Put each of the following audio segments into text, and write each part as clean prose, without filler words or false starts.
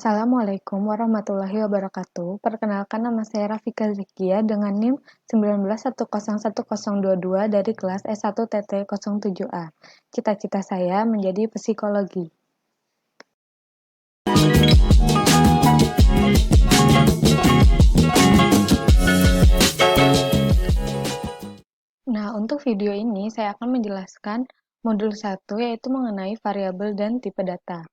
Assalamualaikum warahmatullahi wabarakatuh. Perkenalkan, nama saya Rafika Zikia dengan NIM 1910122 dari kelas S1TT07A. Cita-cita saya menjadi psikologi. Nah, untuk video ini saya akan menjelaskan modul 1 yaitu mengenai variabel dan tipe data.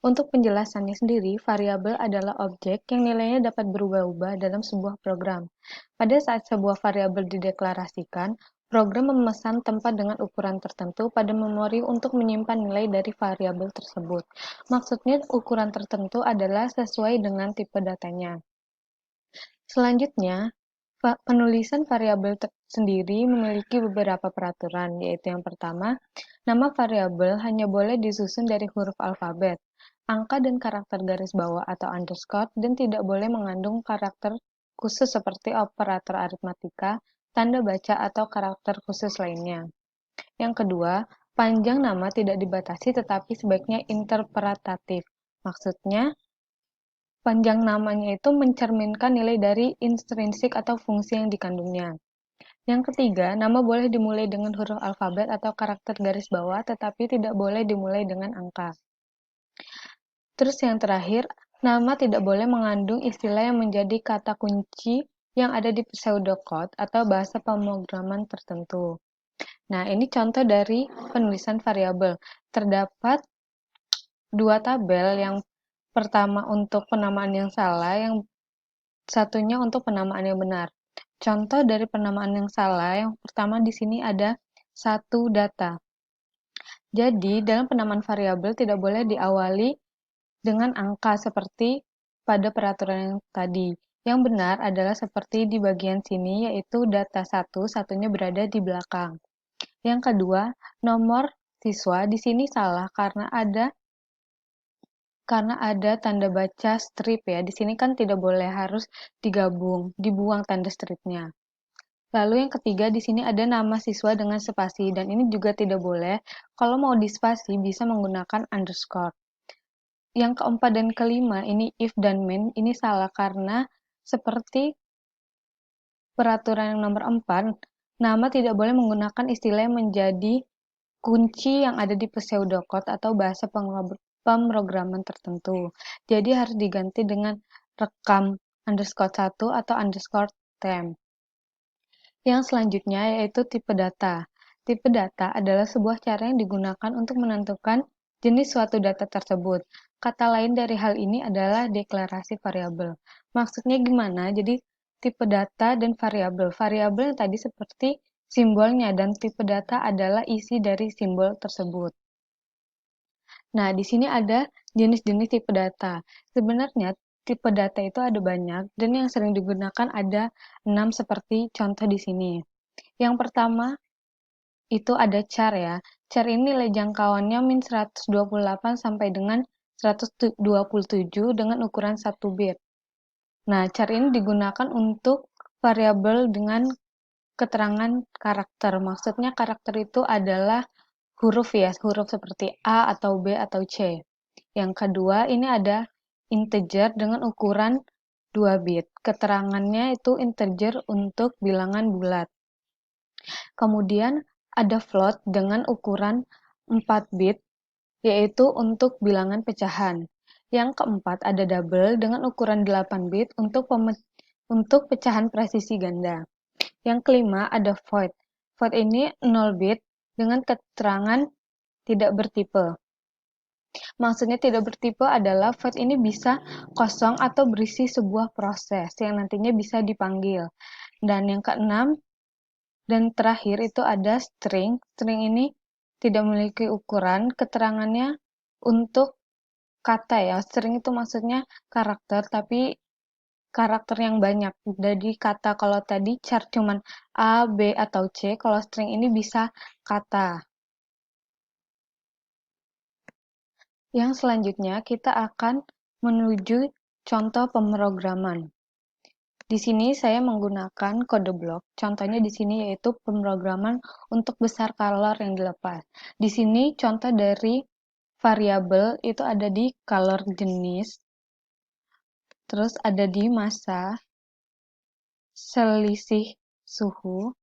Untuk penjelasannya sendiri, variabel adalah objek yang nilainya dapat berubah-ubah dalam sebuah program. Pada saat sebuah variabel dideklarasikan, program memesan tempat dengan ukuran tertentu pada memori untuk menyimpan nilai dari variabel tersebut. Maksudnya, ukuran tertentu adalah sesuai dengan tipe datanya. Selanjutnya, penulisan variabel sendiri memiliki beberapa peraturan, yaitu yang pertama, nama variabel hanya boleh disusun dari huruf alfabet, angka dan karakter garis bawah atau underscore, dan tidak boleh mengandung karakter khusus seperti operator aritmatika, tanda baca, atau karakter khusus lainnya. Yang kedua, panjang nama tidak dibatasi tetapi sebaiknya interpretatif. Maksudnya, panjang namanya itu mencerminkan nilai dari intrinsik atau fungsi yang dikandungnya. Yang ketiga, nama boleh dimulai dengan huruf alfabet atau karakter garis bawah, tetapi tidak boleh dimulai dengan angka. Terus yang terakhir, nama tidak boleh mengandung istilah yang menjadi kata kunci yang ada di pseudocode atau bahasa pemrograman tertentu. Nah, ini contoh dari penulisan variabel. Terdapat dua tabel, yang pertama untuk penamaan yang salah, yang satunya untuk penamaan yang benar. Contoh dari penamaan yang salah, yang pertama di sini ada satu data. Jadi, dalam penamaan variabel tidak boleh diawali dengan angka seperti pada peraturan yang tadi. Yang benar adalah seperti di bagian sini, yaitu data 1, satunya berada di belakang. Yang kedua, nomor siswa di sini salah karena ada tanda baca strip ya. Di sini kan tidak boleh, harus digabung, dibuang tanda stripnya. Lalu yang ketiga, di sini ada nama siswa dengan spasi, dan ini juga tidak boleh. Kalau mau di spasi, bisa menggunakan underscore. Yang keempat dan kelima, ini if dan mean, ini salah karena seperti peraturan yang nomor 4, nama tidak boleh menggunakan istilah yang menjadi kunci yang ada di pseudocode atau bahasa pemrograman tertentu. Jadi harus diganti dengan rekam underscore 1 atau underscore temp. Yang selanjutnya yaitu tipe data. Tipe data adalah sebuah cara yang digunakan untuk menentukan jenis suatu data tersebut. Kata lain dari hal ini adalah deklarasi variabel. Maksudnya gimana? Jadi tipe data dan variabel. Variabel yang tadi seperti simbolnya, dan tipe data adalah isi dari simbol tersebut. Nah, di sini ada jenis-jenis tipe data. Sebenarnya tipe data itu ada banyak, dan yang sering digunakan ada 6 seperti contoh di sini. Yang pertama itu ada char ya. Char ini nilai jangkauannya min 128 sampai dengan 127 dengan ukuran 1 bit. Nah, char ini digunakan untuk variabel dengan keterangan karakter. Maksudnya karakter itu adalah huruf ya, huruf seperti A atau B atau C. Yang kedua, ini ada integer dengan ukuran 2 bit. Keterangannya itu integer untuk bilangan bulat. Kemudian ada float dengan ukuran 4 bit, yaitu untuk bilangan pecahan. Yang keempat ada double dengan ukuran 8 bit untuk pecahan presisi ganda. Yang kelima ada void. Void ini 0 bit dengan keterangan tidak bertipe. Maksudnya tidak bertipe adalah void ini bisa kosong atau berisi sebuah proses yang nantinya bisa dipanggil. Dan yang keenam dan terakhir itu ada string. String ini tidak memiliki ukuran, keterangannya untuk kata ya. String itu maksudnya karakter, tapi karakter yang banyak. Jadi kata, kalau tadi char cuman A, B, atau C, kalau string ini bisa kata. Yang selanjutnya kita akan menuju contoh pemrograman. Di sini saya menggunakan kode blok. Contohnya di sini yaitu pemrograman untuk besar color yang dilepas. Di sini contoh dari variabel itu ada di color jenis. terus ada di massa, selisih suhu,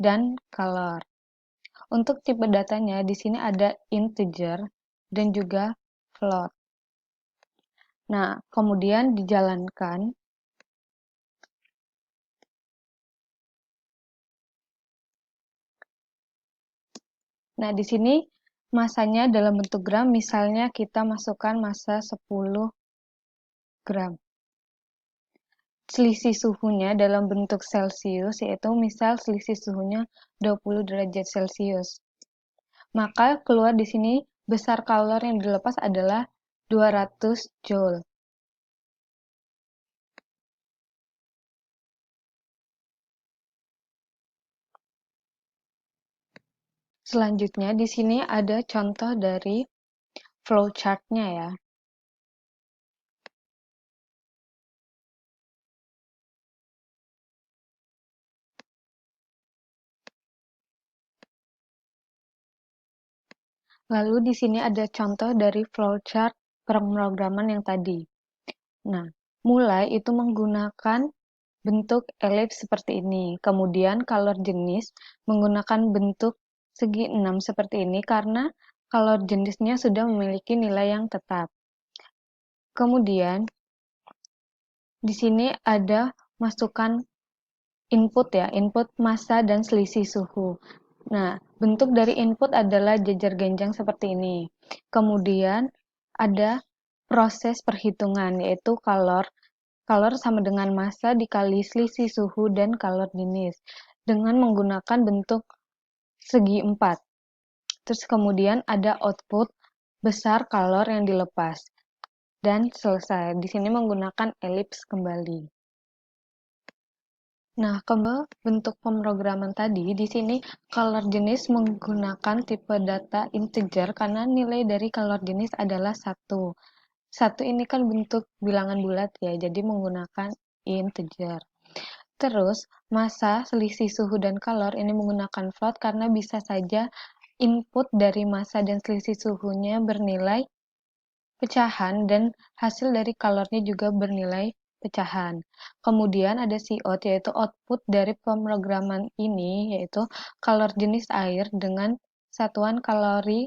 dan color. Untuk tipe datanya di sini ada integer dan juga float. Nah, kemudian dijalankan. Nah, di sini massanya dalam bentuk gram, misalnya kita masukkan massa 10 gram. Selisih suhunya dalam bentuk Celsius, yaitu misal selisih suhunya 20 derajat Celcius. Maka keluar di sini besar kalor yang dilepas adalah 200 Joule. Selanjutnya di sini ada contoh dari flowchart-nya ya. Lalu di sini ada contoh dari flowchart pemrograman yang tadi. Nah, mulai itu menggunakan bentuk elips seperti ini. Kemudian color jenis menggunakan bentuk segi 6 seperti ini karena color jenisnya sudah memiliki nilai yang tetap. Kemudian di sini ada masukan input ya, input massa dan selisih suhu. Nah, bentuk dari input adalah jejer genjang seperti ini. Kemudian ada proses perhitungan yaitu kalor. Kalor sama dengan massa dikali selisih suhu dan kalor jenis dengan menggunakan bentuk segi 4. Terus kemudian ada output besar kalor yang dilepas. Dan selesai. Di sini menggunakan elips kembali. Nah, kembali bentuk pemrograman tadi, di sini color jenis menggunakan tipe data integer karena nilai dari color jenis adalah 1. 1 ini kan bentuk bilangan bulat ya, jadi menggunakan integer. Terus, massa, selisih suhu, dan color ini menggunakan float karena bisa saja input dari massa dan selisih suhunya bernilai pecahan dan hasil dari kalornya juga bernilai pecahan. Kemudian ada Cout yaitu output dari pemrograman ini yaitu kalor jenis air dengan satuan kalori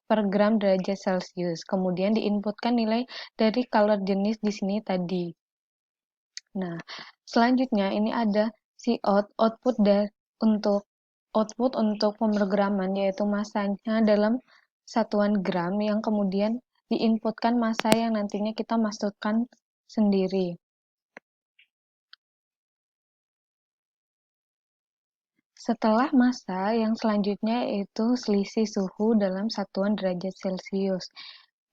per gram derajat Celcius. Kemudian diinputkan nilai dari kalor jenis di sini tadi. Nah, selanjutnya ini ada Cout output untuk pemrograman yaitu massanya dalam satuan gram yang kemudian diinputkan massa yang nantinya kita masukkan sendiri. Setelah massa, yang selanjutnya yaitu selisih suhu dalam satuan derajat Celcius.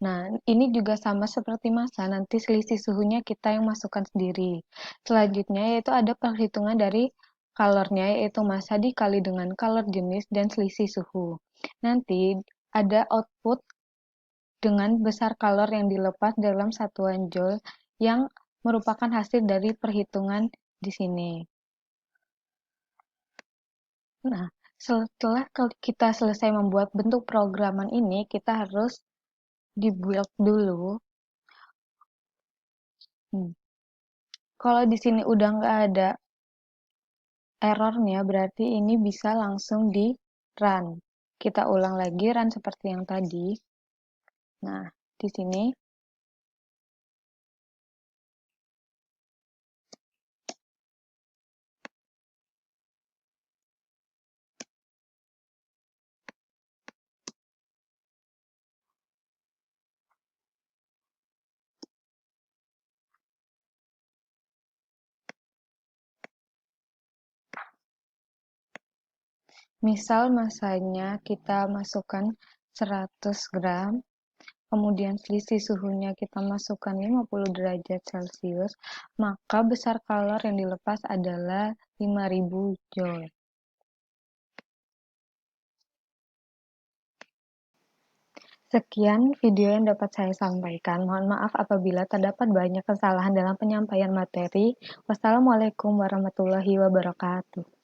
Nah, ini juga sama seperti massa, nanti selisih suhunya kita yang masukkan sendiri. Selanjutnya yaitu ada perhitungan dari kalornya, yaitu massa dikali dengan kalor jenis dan selisih suhu. Nanti ada output dengan besar kalor yang dilepas dalam satuan Joule yang merupakan hasil dari perhitungan di sini. Nah, setelah kita selesai membuat bentuk programan ini, kita harus dibuild dulu. Kalau di sini udah nggak ada errornya, berarti ini bisa langsung di run. Kita ulang lagi run seperti yang tadi. Nah, di sini misal massanya kita masukkan 100 gram, kemudian selisih suhunya kita masukkan 50 derajat Celcius, maka besar kalor yang dilepas adalah 5000 Joule. Sekian video yang dapat saya sampaikan. Mohon maaf apabila terdapat banyak kesalahan dalam penyampaian materi. Wassalamualaikum warahmatullahi wabarakatuh.